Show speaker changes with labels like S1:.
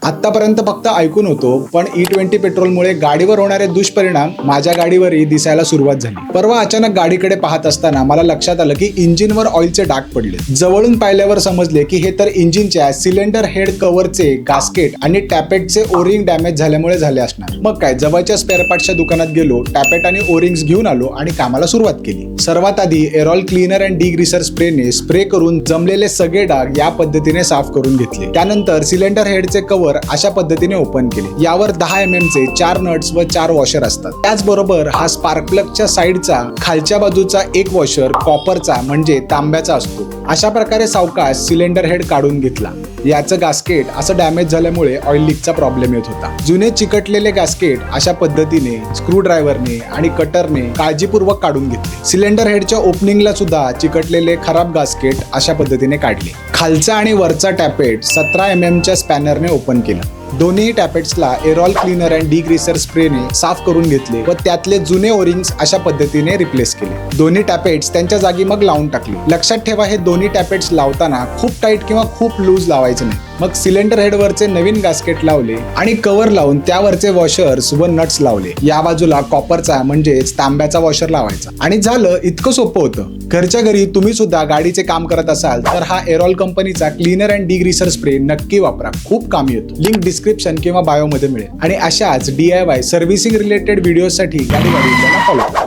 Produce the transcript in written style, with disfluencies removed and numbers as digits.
S1: आतापर्यंत फक्त ऐकून होतो, पण E20 पेट्रोलमुळे गाडीवर होणारे दुष्परिणाम माझ्या गाडीवरही दिसायला सुरुवात झाली। परवा अचानक गाडीकडे पाहत असताना मला लक्षात आलं की इंजिनवर ऑइलचे डाग पडले। जवळून पाहिल्यावर समजले की हे तर इंजिनच्या सिलेंडर हेड कव्हरचे गास्केट आणि टॅपेटचे ओरिंग डॅमेज झाल्यामुळे झाले असणार। मग काय, जवळच्या स्पेअर पार्ट्सच्या दुकानात गेलो, टॅपेट आणि ओरिंग्स घेऊन आलो आणि कामाला सुरुवात केली। सर्वात आधी एरॉल क्लीनर अँड डिग्रीसर स्प्रेने स्प्रे करून जमलेले सगळे डाग या पद्धतीने साफ करून घेतले। त्यानंतर सिलेंडर हेडचे कव्हर अशा पद्धतीने ओपन केले। यावर 10 mm चे 4 नट्स व 4 वॉशर असतात। त्याचबरोबर हा स्पार्क प्लगच्या साईडचा खालच्या बाजूचा एक वॉशर कॉपरचा म्हणजे तांब्याचा असतो। अशा प्रकारे सावकाश सिलेंडर हेड काढून घेतला। याचं गास्केट असं डॅमेज झाल्यामुळे ऑइल लीकचा प्रॉब्लेम येत होता। जुने चिकटलेले गास्केट अशा पद्धतीने स्क्रू ड्रायव्हरने आणि कटरने काळजीपूर्वक काढून घेतले। सिलेंडर हेडच्या ओपनिंगला सुद्धा चिकटलेले खराब गास्केट अशा पद्धतीने काढले। खालचा आणि वरचा टॅपेट 17 mm च्या स्पॅनरने ओपन केला। दोन्ही टॅपेट्सला एरॉल क्लीनर अँड डिग्रीसर स्प्रेने साफ करून घेतले व त्यातले जुने ओरिंग्स अशा पद्धतीने रिप्लेस केले। दोन्ही टॅपेट्स त्यांच्या जागी मग लावून टाकले। लक्षात ठेवा, हे दोन्ही टॅपेट्स लावताना खूप टाईट किंवा खूप लूज लावायचे नाही। मग सिलेंडर हेडवरचे नवीन गास्केट लावले आणि कव्हर लावून त्यावरचे वॉशर्स व नट्स लावले। या बाजूला कॉपरचा म्हणजेच तांब्याचा वॉशर लावायचा आणि झालं। इतकं सोपं होतं। घरच्या घरी तुम्ही सुद्धा गाडीचे काम करत असाल तर हा एरॉल कंपनीचा क्लीनर अँड डिग्रीसर स्प्रे नक्की वापरा, खूप कामी येतो। लिंक डिस्क्रिप्शन किंवा बायो मध्ये मिळेल। आणि अशाच DIY सर्व्हिसिंग रिलेटेड व्हिडिओसाठी गाडी फॉलो करा।